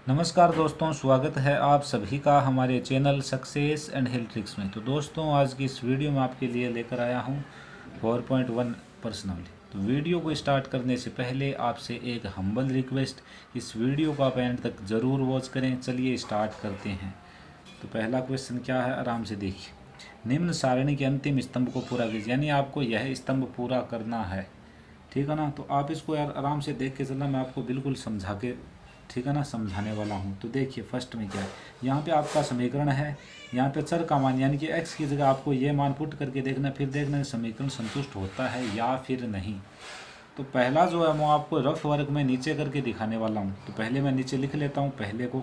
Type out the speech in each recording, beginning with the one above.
नमस्कार दोस्तों, स्वागत है आप सभी का हमारे channel success and health tricks में। तो दोस्तों, आज की इस वीडियो में आपके लिए लेकर आया हूं 4.1 पर्सनली। तो वीडियो को स्टार्ट करने से पहले आपसे एक हम्बल रिक्वेस्ट, इस वीडियो को आप एंड तक ज़रूर वॉच करें। चलिए स्टार्ट करते हैं। तो पहला क्वेश्चन क्या है, आराम से देखिए। निम्न सारणी के अंतिम स्तंभ को पूरा कीजिए, यानी आपको यह स्तंभ पूरा करना है। ठीक है ना। तो आप इसको यार आराम से देख के चलना, मैं आपको बिल्कुल समझा के, ठीक है ना, समझाने वाला हूँ। तो देखिए फर्स्ट में क्या है, यहाँ पे आपका समीकरण है, यहाँ पे चर का मान यानी कि x की जगह आपको ये मान पुट करके देखना, फिर देखना समीकरण संतुष्ट होता है या फिर नहीं। तो पहला जो है वो आपको रफ वर्क में नीचे करके दिखाने वाला हूँ। तो पहले मैं नीचे लिख लेता हूँ पहले को,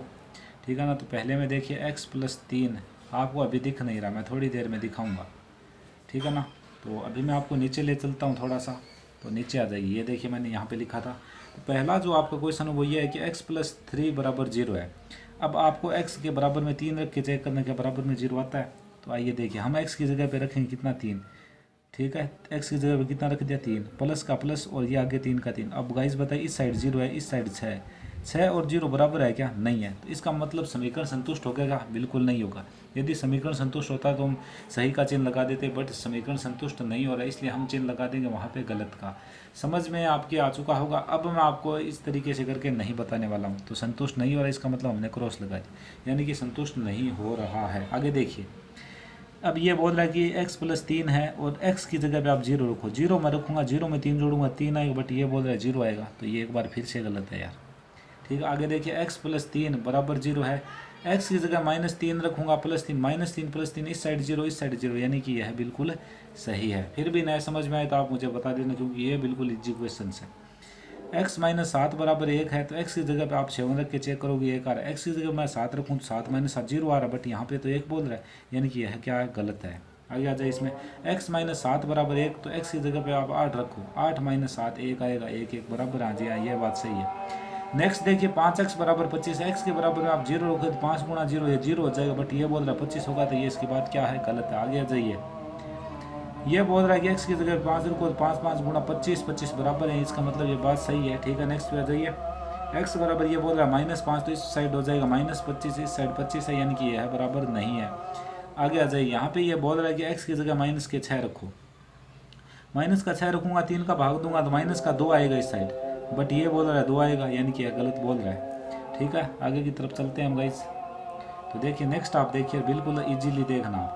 ठीक है ना। तो पहले में देखिए x+3 आपको अभी दिख नहीं रहा, मैं थोड़ी देर में दिखाऊँगा, ठीक है ना। तो अभी मैं आपको नीचे ले चलता हूँ थोड़ा सा, तो नीचे आ जाइए। ये देखिए मैंने यहाँ पे लिखा था। तो पहला जो आपका क्वेश्चन है वो ये है कि x+3 बराबर 0 है। अब आपको x के बराबर में 3 रख के चेक करने के बराबर में 0 आता है। तो आइए देखिए, हम x की जगह पे रखेंगे कितना, 3, ठीक है। x की जगह पे कितना रख दिया, 3, प्लस का प्लस और ये आगे 3 का 3। अब गाइस बताइए, इस साइड 0 है, इस साइड 6, 6 और 0 बराबर है क्या, नहीं है। तो इसका मतलब समीकरण संतुष्ट होगा, बिल्कुल नहीं होगा। यदि समीकरण संतुष्ट होता तो हम सही का चिन्ह लगा देते, बट समीकरण संतुष्ट नहीं हो रहा है, इसलिए हम चिन्ह लगा देंगे वहाँ पे गलत का। समझ में आपके आ चुका होगा। अब मैं आपको इस तरीके से करके नहीं बताने वाला हूँ। तो संतुष्ट नहीं हो रहा है, इसका मतलब हमने क्रॉस लगा दी, यानी कि संतुष्ट नहीं हो रहा है। आगे देखिए, अब ये बोल रहा है कि x+3 है और x की जगह पे आप 0 रखो। 0 मैं रखूँगा, 0 में 3 जोड़ूंगा, 3 आएगा, बट ये बोल रहा है 0 आएगा। तो ये एक बार फिर से गलत है यार, ठीक है। आगे देखिए, x+3 बराबर 0 है, x की जगह -3 रखूँगा, +3, -3 + 3, इस साइड 0, इस साइड 0, यानी कि यह बिल्कुल सही है। फिर भी नया समझ में आए तो आप मुझे बता देना, क्योंकि ये बिल्कुल इजी क्वेश्चन है। x-7 बराबर 1 है, तो x की जगह पे आप 7 रख के चेक करोगे, 1 आ रहा है। x की जगह मैं 7 रखूँ तो 7 - 7 0 आ रहा है, बट यहाँ पे तो 1 बोल रहा है, यानी कि यह क्या है, गलत है। आगे आ जाए इसमें, x-7 बराबर 1, तो x की जगह पे आप 8 रखो, 8 - 7 1 आएगा, 1 1 बराबर। हाँ जी हाँ, ये बात सही है। नेक्स्ट देखिए, 5x बराबर 25, x के बराबर में आप 0 रखो तो 5 × 0 ये 0 हो जाएगा, बट ये बोल रहा है 25 होगा, तो ये इसकी बात क्या है, गलत है। आगे आ जाइए, ये बोल रहा है कि x की जगह 5 रखो तो 5 5 × 25, 25 बराबर है, इसका मतलब ये बात सही है, ठीक है। नेक्स्ट पे आ जाइए, x बराबर ये बोल रहा है -5, तो इस साइड हो जाएगा -25, इस साइड 25 है, यानी कि यह बराबर नहीं है। आगे आ जाइए, यहाँ पे ये बोल रहा है कि x की जगह -6 रखो, माइनस का 6 रखूँगा, 3 का भाग दूंगा तो -2 आएगा इस साइड, बट ये बोल रहा है 2 आएगा, यानी कि यह गलत बोल रहा है, ठीक है। आगे की तरफ चलते हैं हम गाइस। तो देखिए नेक्स्ट, आप देखिए बिल्कुल इजीली देखना।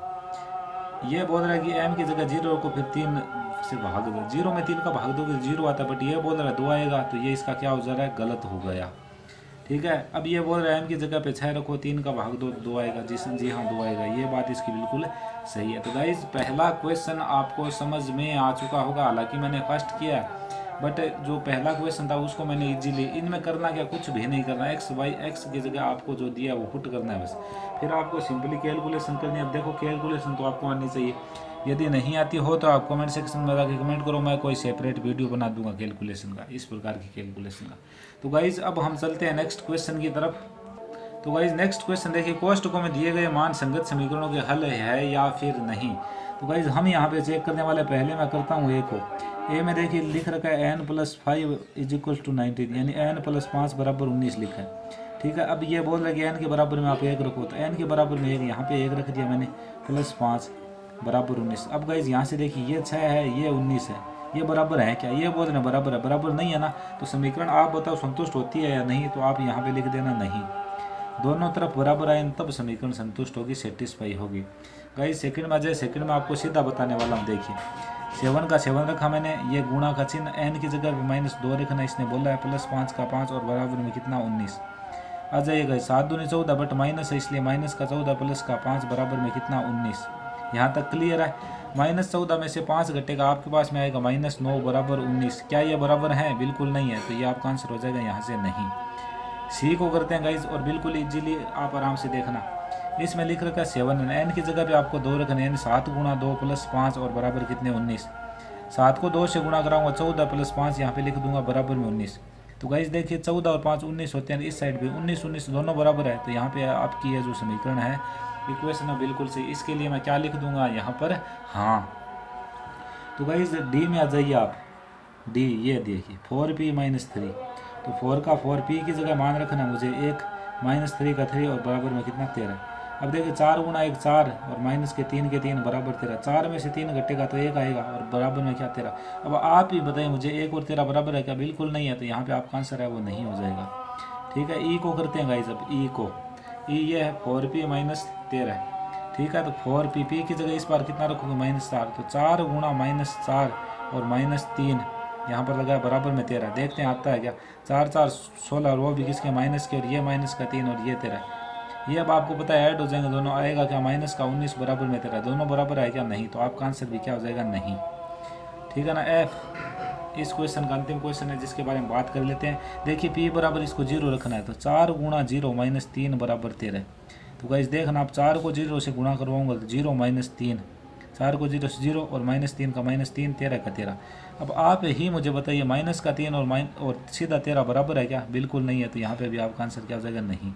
ये बोल रहा है कि m की जगह 0 को फिर 3 से भाग दो, 0 में 3 का भाग दोगे 0 आता है, बट ये बोल रहा है 2 आएगा, तो ये इसका क्या हो जा रहा है, गलत हो गया, ठीक है। अब ये बोल रहा है m की जगह पे 6 रखो, 3 का भाग दो, 2 आएगा, जी हाँ 2 आएगा, ये बात इसकी बिल्कुल सही है। तो गाइज पहला क्वेश्चन आपको समझ में आ चुका होगा, हालांकि मैंने फर्स्ट किया, बट जो पहला क्वेश्चन था उसको मैंने इजीली, इनमें करना क्या, कुछ भी नहीं करना, x की जगह आपको जो दिया वो पुट करना है बस, फिर आपको सिंपली कैलकुलेशन करनी है। अब देखो कैलकुलेशन तो आपको आनी चाहिए, यदि नहीं आती हो तो आप कमेंट सेक्शन में जाके कमेंट करो, मैं कोई सेपरेट वीडियो बना दूंगा कैलकुलेशन का, इस प्रकार की कैलकुलेशन का। तो गाइज अब हम चलते हैं नेक्स्ट क्वेश्चन की तरफ। तो गाइज नेक्स्ट क्वेश्चन देखिए, कोष्टकों को में दिए गए मान संगत समीकरणों के हल है या फिर नहीं। तो गाइज हम यहाँ पे चेक करने वाले, पहले मैं करता हूँ ए को। ए में देखिए लिख रखा है n+5 = 19, यानी n+5 बराबर 19 लिखा है, ठीक है। अब ये बोल रहा है कि n के बराबर में आप 1 रखो, तो n के बराबर में 1, यहाँ पे 1 रख दिया मैंने, +5 बराबर 19। अब गाइज यहाँ से देखिए, ये 6 है, ये 19 है, ये बराबर है क्या, ये बोल रहे हैं बराबर है, बराबर नहीं है ना। तो समीकरण आप बताओ संतुष्ट होती है या नहीं, तो आप यहाँ पे लिख देना नहीं। दोनों तरफ बराबर आए तब समीकरण संतुष्ट होगी, सेटिस्फाई होगी। गाइस सेकंड में आ जाए, सेकंड में आपको सीधा बताने वाला हूँ। देखिए 7 का 7 रखा मैंने, ये गुणा का चिन्ह, n की जगह -2 रखना, इसने बोला है, +5 का 5 और बराबर में कितना 19 आ जाएगा। 7 दूनी 14, बट माइनस है इसलिए -14 प्लस का 5 बराबर में कितना 19। यहाँ तक क्लियर है। -14 में से 5 घटेगा, आपके पास में आएगा -9 बराबर 19। क्या ये बराबर है, बिल्कुल नहीं है, तो ये आपका आंसर हो जाएगा यहाँ से नहीं। सी को करते हैं गाइज, और बिल्कुल इजीली आप आराम से देखना, इसमें लिख रखा है 7, एन की जगह पे आपको 2 रखना, यानी 7 × 2 + 5 और बराबर कितने 19। 7 को 2 से गुणा कराऊंगा, 14 + 5 यहाँ पे लिख दूंगा बराबर में 19। तो गाइज देखिए 14 और 5 19 होते हैं, इस साइड पे 19 19 दोनों बराबर है, तो यहाँ पे आपकी ये जो समीकरण है, इक्वेशन है, बिल्कुल सही। इसके लिए मैं क्या लिख दूंगा यहाँ पर, हाँ। तो गाइज डी में आ जाइए आप, डी ये देखिए 4p - 3, तो 4 का 4p की जगह मान रखना मुझे 1, -3 का 3 और बराबर में कितना 13। अब देखिए 4 गुणा 1 4 और माइनस के 3 बराबर 13। 4 में से 3 घटेगा तो 1 आएगा और बराबर में क्या 13। अब आप ही बताइए मुझे 1 और 13 बराबर है क्या? बिल्कुल नहीं है, तो यहाँ पे आपका आंसर है वो नहीं हो जाएगा। ठीक है, ई को करते हैं गाइस। अब ई को, ई ये है 4p माइनस 13। ठीक है, तो 4p पी की जगह इस बार कितना रखोगे -4, तो 4 गुणा -4 और -3 यहाँ पर लगा बराबर में 13। देखते हैं आता है क्या। 4 4 16 और वो भी किसके माइनस के, और ये माइनस का 3 और ये 13। ये अब आपको पता है ऐड हो जाएंगे दोनों, आएगा क्या माइनस का 19 बराबर में 13। दोनों बराबर है क्या? नहीं, तो आपका आंसर भी क्या हो जाएगा? नहीं। ठीक है ना। एफ इस क्वेश्चन का अंतिम क्वेश्चन है जिसके बारे में बात कर लेते हैं। देखिए पी बराबर इसको 0 रखना है, तो 4 गुणा 0 माइनस 3 बराबर 13। तो गाइस देखना, आप 4 को 0 से गुणा करवाऊंगा तो 0 माइनस 3, 4 को 0 से 0 और -3 का -3, 13 का 13। अब आप ही मुझे बताइए माइनस का 3 और सीधा 13 बराबर है क्या? बिल्कुल नहीं है, तो यहाँ पे भी आपका आंसर क्या हो जाएगा? नहीं।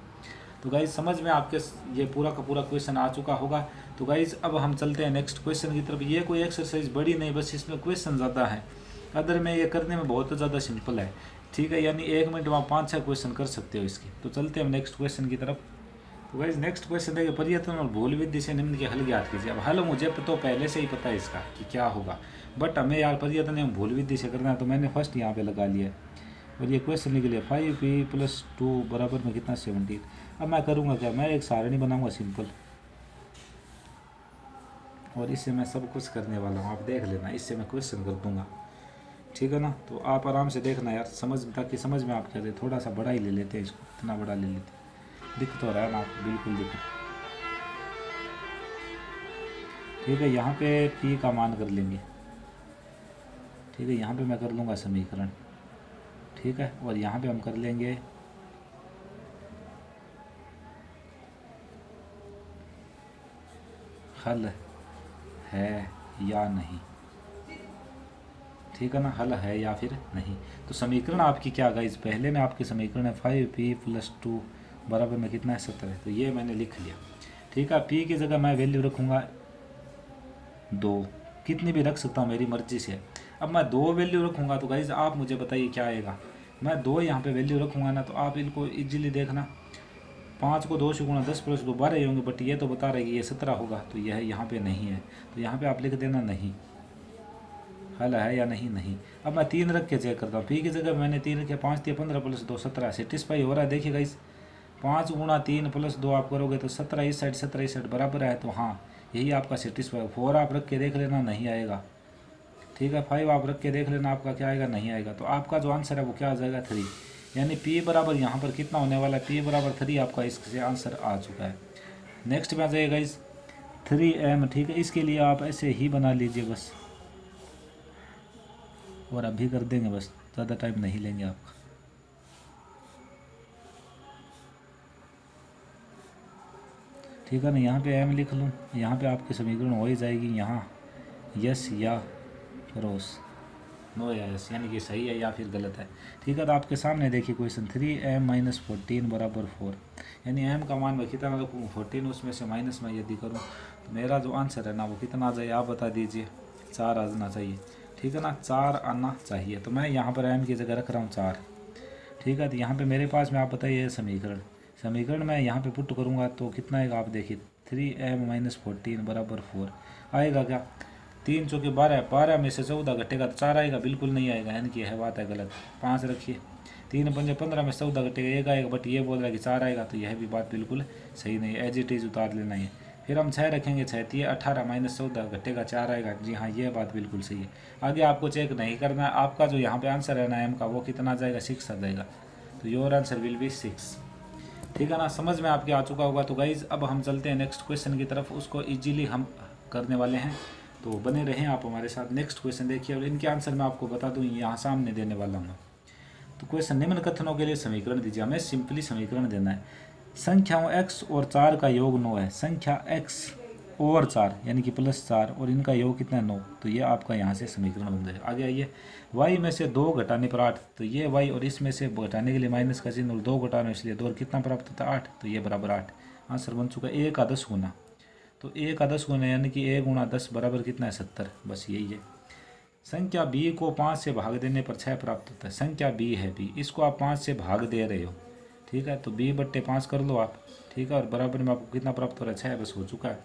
तो गाइज समझ में आपके ये पूरा का पूरा क्वेश्चन आ चुका होगा। तो गाइज अब हम चलते हैं नेक्स्ट क्वेश्चन की तरफ। ये कोई एक्सरसाइज बड़ी नहीं, बस इसमें क्वेश्चन ज़्यादा है। अदर में ये करने में बहुत ज़्यादा सिंपल है। ठीक है, यानी 1 मिनट में आप 5-6 क्वेश्चन कर सकते हो इसके। तो चलते हैं हम नेक्स्ट क्वेश्चन की तरफ। तो गाइज नेक्स्ट क्वेश्चन देखिए, पर्यटन और भूल विधि से निम्न के हल ज्ञात कीजिए। अब हल मुझे तो पहले से ही पता है इसका कि क्या होगा, बट हमें यार पर्यटन एवं भूल विधि से करना है, तो मैंने फर्स्ट यहाँ पे लगा लिया और ये क्वेश्चन लिख लिया 5p + 2 बराबर में कितना 17। अब मैं करूँगा क्या, मैं एक सारणी बनाऊँगा सिंपल, और इससे मैं सब कुछ करने वाला हूँ। आप देख लेना, इससे मैं क्वेश्चन कर दूँगा। ठीक है ना, तो आप आराम से देखना यार, ताकि समझ में आप क्या दे। थोड़ा सा बड़ा ही ले लेते हैं इसको, इतना बड़ा ले लेते हैं। दिख तो रहा है ना आपको? बिल्कुल दिख। ठीक है, यहाँ पे p का मान कर लेंगे। ठीक है, यहाँ पे मैं कर लूँगा समीकरण। ठीक है, और यहाँ पे हम कर लेंगे हल है या नहीं। ठीक है ना, हल है या फिर नहीं। तो समीकरण आपकी क्या गाइस, पहले में आपकी समीकरण है 5p + 2 बराबर में कितना है 17। तो ये मैंने लिख लिया। ठीक है, p की जगह मैं वैल्यू रखूँगा 2, कितनी भी रख सकता हूँ, मेरी मर्जी से। अब मैं 2 वैल्यू रखूँगा तो गाइस आप मुझे बताइए क्या आएगा। मैं 2 यहाँ पे वैल्यू रखूँगा ना, तो आप इनको इजीली देखना। 5 को 2 से गुणा 10 + 2 12 ही होंगे, बट ये तो बता रहे कि ये 17 होगा, तो यह यहाँ पे नहीं है। तो यहाँ पे आप लिख देना नहीं। हल है या नहीं? नहीं। अब मैं 3 रख के चेक करता हूँ। पी की जगह मैंने 3 रखे, 5 × 15 + 2 17 सेटिस्फाई हो रहा है। देखिएगा इस 5 गुणा 3 + 2 आप करोगे तो 17 इस साइड 17 इस साइड बराबर है, तो हाँ यही आपका सेटिस्फाई। 4 आप रख के देख लेना, नहीं आएगा। ठीक है, 5 आप रख के देख लेना, आपका क्या आएगा? नहीं आएगा। तो आपका जो आंसर है वो क्या आ जाएगा? 3। यानी p बराबर यहाँ पर कितना होने वाला है? p बराबर 3 आपका इससे आंसर आ चुका है। नेक्स्ट में आ जाएगा इस 3m। ठीक है, इसके लिए आप ऐसे ही बना लीजिए बस, और अभी कर देंगे, बस ज़्यादा टाइम नहीं लेंगे आपका। ठीक है ना, यहाँ पे m लिख लूँ, यहाँ पे आपकी समीकरण हो ही जाएगी। यहाँ यस या क्रॉस, नो या यस, यानी कि सही है या फिर गलत है। ठीक है, तो आपके सामने देखिए क्वेश्चन 3m - 14 बराबर 4। यानी m का मान मैं कितना रखूँ? 14, उसमें से माइनस में यदि करूँ तो मेरा जो आंसर है ना वो कितना आ जाए, आप बता दीजिए। 4 आना चाहिए। ठीक है ना, 4 आना चाहिए। तो मैं यहाँ पर m की जगह रख रहा हूँ 4। ठीक है, तो यहाँ पे मेरे पास में आप बताइए समीकरण मैं यहाँ पे पुट करूँगा तो कितना आएगा? आप देखिए 3m - 14 बराबर 4 आएगा क्या? 3 चौके 12, 12 में से 14 घटेगा तो 4 आएगा? बिल्कुल नहीं आएगा, यानी कि है बात है गलत। 5 रखिए, 3 पंजे 15 में से 14 घटेगा 1 आएगा, बट ये बोल रहा है कि 4 आएगा, तो यह भी बात बिल्कुल सही नहीं है। एज इट इज़ उतार लेना है। फिर हम 6 रखेंगे, 6 3 18 - 14 घटेगा 4 आएगा। जी हाँ, ये बात बिल्कुल सही है। आगे आपको चेक नहीं करना है। आपका जो यहाँ पे आंसर है ना m का, वो कितना आ जाएगा? 6 आ जाएगा। तो योर आंसर विल बी 6। ठीक है ना, समझ में आपके आ चुका होगा। तो गाइज अब हम चलते हैं नेक्स्ट क्वेश्चन की तरफ, उसको इजीली हम करने वाले हैं, तो बने रहें आप हमारे साथ। नेक्स्ट क्वेश्चन देखिए, और इनके आंसर मैं आपको बता दूँ, यहाँ सामने देने वाला हूँ। तो क्वेश्चन, निम्न कथनों के लिए समीकरण दीजिए। हमें सिंपली समीकरण देना है। संख्याओं x और 4 का योग 9 है। संख्या x और 4 यानी कि +4 और इनका योग कितना है? 9। तो ये आपका यहाँ से समीकरण बन जाएगा। आगे आइए, y में से 2 घटाने पर 8, तो ये y और इसमें से घटाने के लिए माइनस का चिन्ह, और 2 घटाने इसलिए 2, और कितना प्राप्त होता है? 8। तो ये बराबर 8 आंसर बन चुका है। a का 10 गुना, तो a का 10 गुना यानी कि a गुणा 10 बराबर कितना है? 70। बस यही है। संख्या b को 5 से भाग देने पर 6 प्राप्त होता है। संख्या b है b, इसको आप 5 से भाग दे रहे हो, ठीक है। तो b/5 कर लो आप, ठीक है। और बराबर में आपको कितना प्राप्त हो रहा है, 6, बस हो चुका है।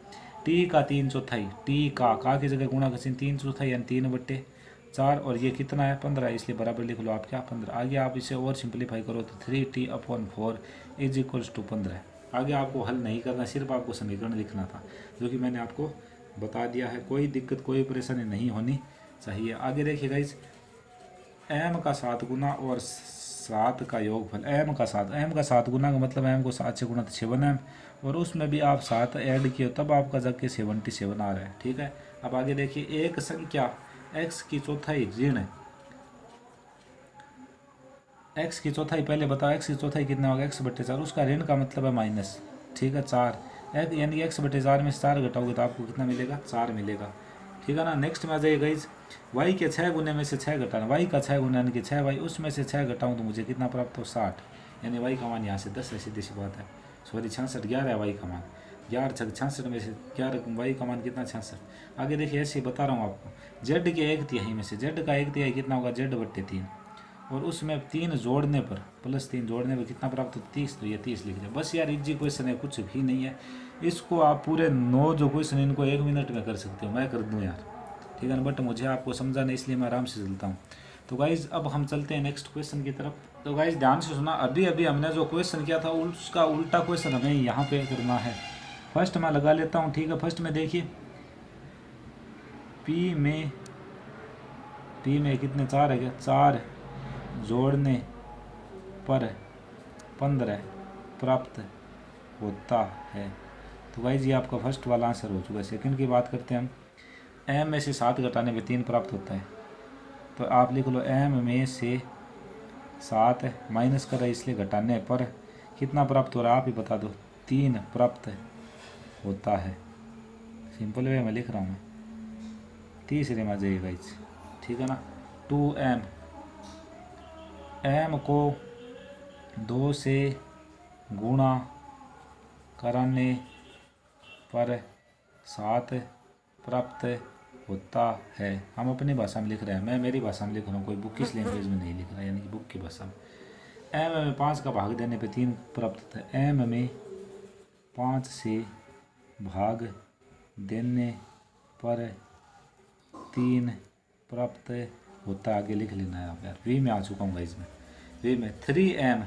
टी का 3/4, टी का की जगह गुणा का चिन्ह 3/4 यानी 3/4, और ये कितना है 15, इसलिए बराबर लिख लो आप क्या 15। आगे आप इसे और सिंप्लीफाई करो तो 3t/4 = 15। आगे आपको हल नहीं करना, सिर्फ आपको समीकरण लिखना था, जो कि मैंने आपको बता दिया है। कोई दिक्कत कोई परेशानी नहीं होनी चाहिए। आगे देखिएगा, इस m का 7 गुना और 7 का योगफल, m का 7 गुना का मतलब m को 7 से गुना तो 7m, और उसमें भी आप 7 ऐड किए तब आपका जाके 77 आ रहा है, ठीक है। अब आगे देखिए, एक संख्या x की चौथाई ऋण, x की चौथाई पहले बताओ, x की चौथाई कितना होगा, x/4, उसका ऋण का मतलब है माइनस, ठीक है 4, यानी x/4 में से 4 घटाओगे तो आपको कितना मिलेगा, 4 मिलेगा, ठीक है ना। नेक्स्ट में आ जाइएगा, इस y के 6 गुने में से 6 घटाना, y का 6 गुना यानी कि 6y, उसमें से 6 घटाऊँ तो मुझे कितना प्राप्त हो, 60, यानी y का मान यहाँ से 10 है, सीधी सी बात है। सॉरी 66, 11 है y का मान, 11 6 66 में से 11, y का मान कितना 66। आगे देखिए, ऐसे ही बता रहा हूँ आपको, z के 1/3 में से z का 1/3 कितना होगा, z/3, और उसमें 3 जोड़ने पर +3 जोड़ने पर कितना प्राप्त हो, 30, तो ये 30 लिख दिया। बस यार इजी क्वेश्चन है, कुछ भी नहीं है। इसको आप पूरे 9 जो क्वेश्चन इनको 1 मिनट में कर सकते हो, मैं कर दूं यार, ठीक है ना। बट मुझे आपको समझाना, इसलिए मैं आराम से चलता हूँ। तो गाइज़ अब हम चलते हैं नेक्स्ट क्वेश्चन की तरफ। तो गाइज़ ध्यान से सुना, अभी अभी हमने जो क्वेश्चन किया था उसका उल्टा क्वेश्चन हमें यहाँ पे करना है। फर्स्ट मैं लगा लेता हूँ, ठीक है। फर्स्ट में देखिए, पी में कितने 4 है क्या, 4 जोड़ने पर 15 प्राप्त होता है। तो गाइज ये आपका फर्स्ट वाला आंसर हो चुका है। सेकंड की बात करते हैं हम, m में से 7 घटाने पे 3 प्राप्त होता है। तो आप लिख लो m में से 7 माइनस कर रहा है, इसलिए घटाने पर कितना प्राप्त हो रहा है आप ही बता दो, 3 प्राप्त होता है। सिंपल वे में लिख रहा हूँ मैं। तीसरे में आ जाइए गाइज, ठीक है ना। 2m, m को 2 से गुणा कराने पर 7 प्राप्त होता है। हम अपनी भाषा में लिख रहे हैं, मैं मेरी भाषा में लिख रहा हूँ, कोई बुक किस लैंग्वेज में नहीं लिख रहा, यानी कि बुक की भाषा में। m में 5 का भाग देने पे 3 प्राप्त होता है। m में 5 से भाग देने पर 3 प्राप्त होता है। आगे लिख लेना है आप यार। v में आ चुका हूँ इसमें, v में 3m,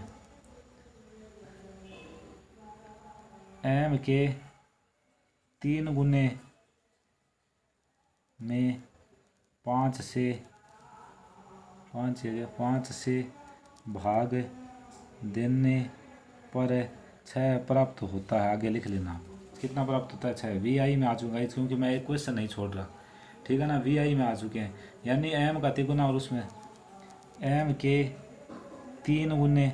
m के 3 गुने में 5 से भाग देने पर 6 प्राप्त होता है। आगे लिख लेना कितना प्राप्त होता है, 6। VI में आ चुका है, क्योंकि मैं एक क्वेश्चन नहीं छोड़ रहा, ठीक है ना। VI में आ चुके हैं, यानी m का 3 गुना और उसमें m के 3 गुने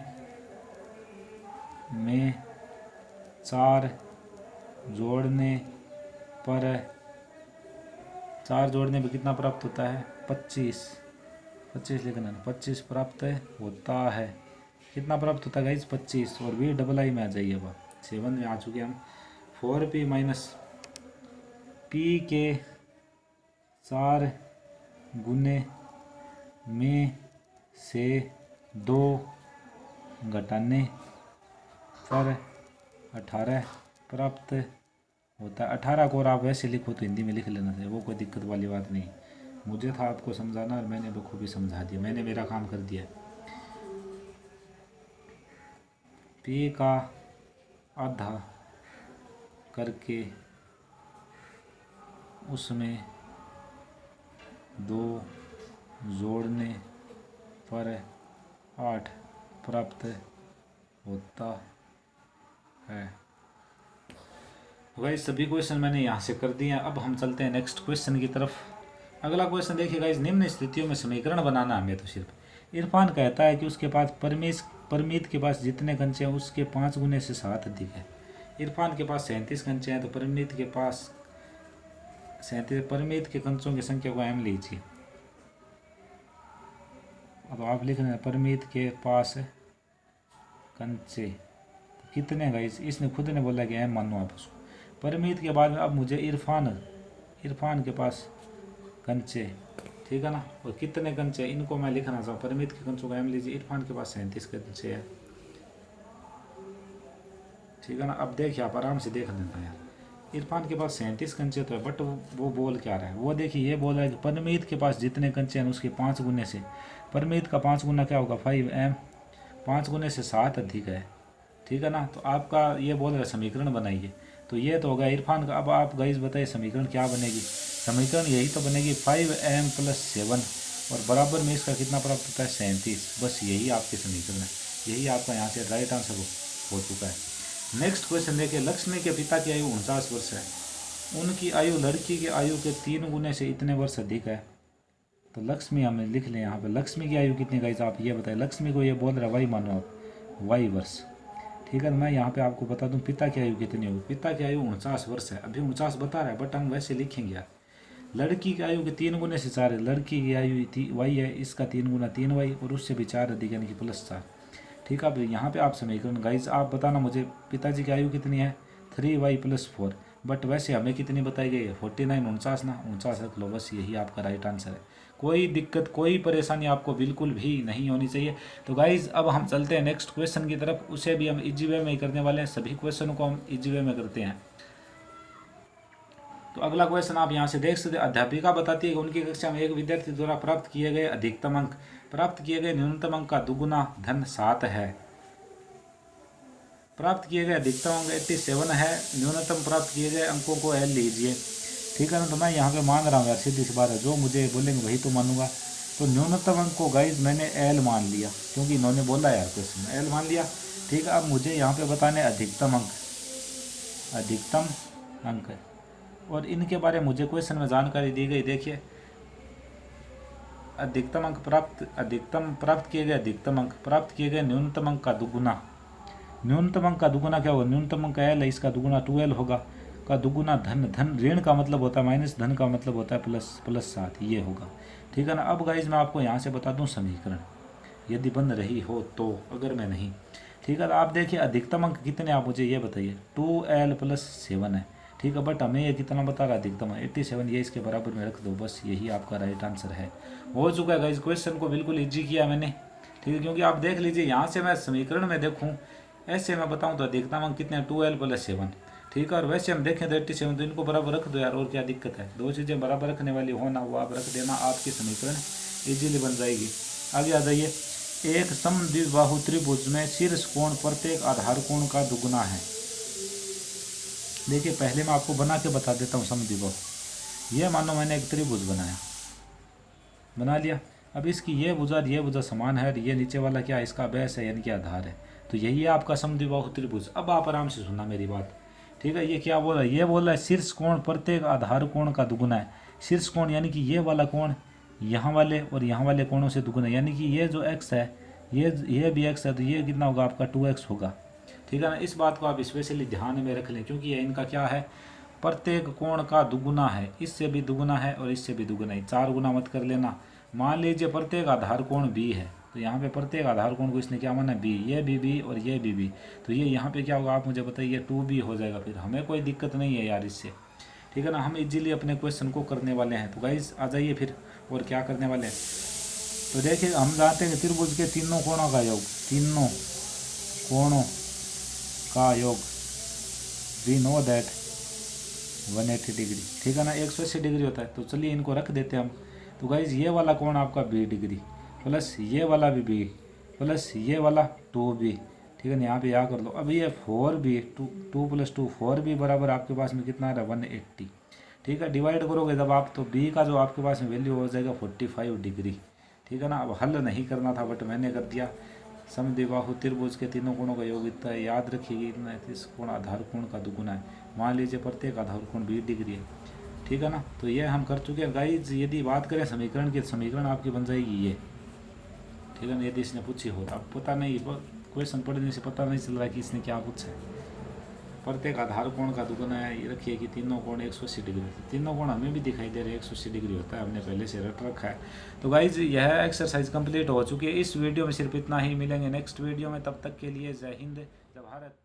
में 4 जोड़ने पर 4 जोड़ने पर कितना प्राप्त होता है, 25 लिखना है, 25 प्राप्त होता है। कितना प्राप्त होता है गाइज, 25। और VII में आ जाइए, अब 7 में आ चुके हम। 4p माइनस p के 4 गुने में से 2 घटाने पर 18 प्राप्त होता है। 18 को और आप वैसे लिखो तो हिंदी में लिख लेना चाहिए, वो कोई दिक्कत वाली बात नहीं। मुझे था आपको समझाना और मैंने बखूबी समझा दिया, मैंने मेरा काम कर दिया। p का आधा करके उसमें 2 जोड़ने पर 8 प्राप्त होता है। गाइस सभी क्वेश्चन मैंने यहाँ से कर दिए हैं। अब हम चलते हैं नेक्स्ट क्वेश्चन की तरफ। अगला क्वेश्चन देखिए गाइस, निम्न स्थितियों में समीकरण बनाना हमें तो सिर्फ। इरफान कहता है कि उसके पास परमीत के पास जितने कंचे हैं उसके 5 गुने से 7 अधिक है। इरफान के पास 37 कंचे हैं, तो परमीत के पास 37, परमीत के कंचों की संख्या को m लीजिए। अब आप लिख रहे हैं परमीत के पास कंचे कितने गाइस, इसने खुद ने बोला कि m मानो आप उसको। परमीत के बाद में अब मुझे इरफान के पास कंचे, ठीक है ना, और कितने कंचे इनको मैं लिखना चाहूँ। परमीत के कंचों का m लीजिए। इरफान के पास 37 कंचे है, ठीक है ना। अब देखिए आप आराम से देख लेना यार, इरफान के पास 37 कंचे तो है, बट वो बोल क्या रहा है, वो देखिए ये बोल रहा है कि परमीत के पास जितने कंचे हैं उसके 5 गुने से, परमीत का 5 गुना क्या होगा 5m, 5 गुने से 7 अधिक है, ठीक है ना। तो आपका ये बोल रहा है समीकरण बनाइए, तो ये तो होगा इरफान का। अब आप गाइस बताइए समीकरण क्या बनेगी, समीकरण यही तो बनेगी 5m + 7 और बराबर में इसका कितना प्राप्त होता है 37। बस यही आपके समीकरण है, यही आपका यहाँ से राइट आंसर हो चुका है। नेक्स्ट क्वेश्चन देखिए, लक्ष्मी के पिता की आयु 49 वर्ष है, उनकी आयु लड़की की आयु के 3 गुने से इतने वर्ष अधिक है। तो लक्ष्मी हमें लिख लें यहाँ पे, लक्ष्मी की आयु कितनी गाइस आप ये बताएं, लक्ष्मी को ये बोल रहा है वाई मानो आप, वाई वर्ष, ठीक है। मैं यहाँ पे आपको बता दूँ पिता की आयु कितनी होगी, पिता की आयु 49 वर्ष है, अभी 49 बता रहा है बट हम वैसे लिखेंगे यार। लड़की की आयु के 3 गुने से 4 है, लड़की की आयु वाई है, इसका 3 गुना 3y और उससे भी 4 अधिक यानी कि +4, ठीक है। अब यहाँ पे आप समीकरण गाइज आप बताना मुझे पिताजी की आयु कितनी है 3y + 4, बट वैसे हमें कितनी बताई गई है 49, 49 ना 49 रख लो, बस यही आपका राइट आंसर है। कोई दिक्कत कोई परेशानी आपको बिल्कुल भी नहीं होनी चाहिए। तो गाइज अब हम चलते हैं नेक्स्ट क्वेश्चन की तरफ, उसे भी हम इजी वे में ही करने वाले हैं, सभी क्वेश्चनों को हम इजी वे में करते हैं। तो अगला क्वेश्चन आप यहाँ से देख सकते हैं, अध्यापिका बताती है कि उनकी कक्षा में एक विद्यार्थी द्वारा प्राप्त किए गए अधिकतम अंक प्राप्त किए गए न्यूनतम अंक का दुगुना धन 7 है। प्राप्त किए गए अधिकतम अंक 87 है, न्यूनतम प्राप्त किए गए अंकों को L लीजिए, ठीक है ना। तो मैं यहाँ पे मान रहा हूँ यार, सीधी सी बात है, जो मुझे बोलेंगे वही तो मानूंगा। तो न्यूनतम अंक को गाइज मैंने L मान लिया, क्योंकि इन्होंने बोला यार क्वेश्चन में L मान लिया, ठीक है। अब मुझे यहाँ पे बताने अधिकतम अंक है, और इनके बारे में मुझे क्वेश्चन में जानकारी दी गई। देखिए अधिकतम प्राप्त किए गए अधिकतम अंक प्राप्त किए गए न्यूनतम अंक का दुगुना, न्यूनतम अंक का दुगुना क्या होगा, न्यूनतम अंक L है, इसका दुगुना 2L होगा, का दुगुना धन ऋण का मतलब होता है माइनस, धन का मतलब होता है +7, ये होगा, ठीक है ना। अब गाइज मैं आपको यहाँ से बता दूँ समीकरण, यदि बन रही हो तो, अगर मैं नहीं, ठीक है। आप देखिए अधिकतम अंक कितने आप मुझे ये बताइए 2L + 7 है, ठीक है, बट हमें ये कितना बता रहा है अधिकतम 87, ये इसके बराबर में रख दो, बस यही आपका राइट आंसर है। हो चुका है गाइस, क्वेश्चन को बिल्कुल इजी किया मैंने, ठीक है, क्योंकि आप देख लीजिए यहाँ से मैं समीकरण में देखूँ, ऐसे मैं बताऊँ तो अधिकतम अंक कितने 2L + 7, ठीक है। और वैसे हम देखें तो 87, तो इनको बराबर रख दो यार, और क्या दिक्कत है, दो चीज़ें बराबर रखने वाली हो ना, वो आप रख देना, आपकी समीकरण ईजिली बन जाएगी। आगे आ जाइए, एक समद्विबाहु त्रिभुज में शीर्ष कोण प्रत्येक आधार कोण का दुगुना है। देखिए पहले मैं आपको बना के बता देता हूँ समद्विबाहु, ये मानो मैंने एक त्रिभुज बना लिया, अब इसकी ये भुजा समान है, और ये नीचे वाला क्या है, इसका बेस है यानी कि आधार है, तो यही है आपका समद्विबाहु त्रिभुज। अब आप आराम से सुनना मेरी बात, ठीक है। ये क्या बोल रहा है, ये बोल रहा है शीर्ष कोण प्रत्येक आधार कोण का दुगुना है। शीर्ष कोण यानी कि ये वाला कोण यहाँ वाले और यहाँ वाले कोणों से दुगुना, यानी कि ये जो x है ये भी x है, तो ये कितना होगा आपका 2x होगा, ठीक है ना। इस बात को आप स्पेशली ध्यान में रख लें, क्योंकि ये इनका क्या है प्रत्येक कोण का दुगुना है, इससे भी दुगुना है और इससे भी दुगुना है, 4 गुना मत कर लेना। मान लीजिए प्रत्येक आधार कोण b है, तो यहाँ पे प्रत्येक आधार कोण को इसने क्या माना b, ये भी b और ये भी b, तो ये यहाँ पे क्या होगा आप मुझे बताइए 2b हो जाएगा, फिर हमें कोई दिक्कत नहीं है यार इससे, ठीक है ना। हम इजीली अपने क्वेश्चन को करने वाले हैं। तो गाइस आ जाइए फिर, और क्या करने वाले हैं, तो देखिए हम जानते हैं कि त्रिभुज के तीनों कोणों का योग, वी नो दैट 180 डिग्री, ठीक है ना, 180 डिग्री होता है। तो चलिए इनको रख देते हैं हम। तो गाइज ये वाला कोण आपका 20 डिग्री प्लस ये वाला भी 20 प्लस ये वाला 2b, ठीक है ना, यहाँ पे यहाँ कर लो। अब ये 4b 2 + 2 4b बराबर आपके पास में कितना आ रहा है 180, ठीक है। डिवाइड करोगे जब आप, तो b का जो आपके पास में वैल्यू हो जाएगा 45 डिग्री, ठीक है ना। अब हल नहीं करना था बट मैंने कर दिया। समद्विबाहु त्रिभुज के तीनों कोणों का योग इतना है, याद रखिएगा इतना है, इस कोण आधार कोण का दुगुना है। मान लीजिए प्रत्येक आधार कोण 20 डिग्री है, ठीक है ना। तो ये हम कर चुके हैं गाइज। यदि बात करें समीकरण की, समीकरण आपकी बन जाएगी ये, ठीक है ना। यदि इसने पूछी हो तो पता नहीं, क्वेश्चन पढ़ने से पता नहीं चल रहा है कि इसने क्या पूछा है। प्रत्येक आधार कोण का दुगुना है, ये रखिए कि तीनों कोण 180 डिग्री, तीनों कोण हमें भी दिखाई दे रहे हैं 180 डिग्री होता है, हमने पहले से रट रखा है। तो गाइज यह एक्सरसाइज कंप्लीट हो चुकी है। इस वीडियो में सिर्फ इतना ही, मिलेंगे नेक्स्ट वीडियो में, तब तक के लिए जय हिंद जय भारत।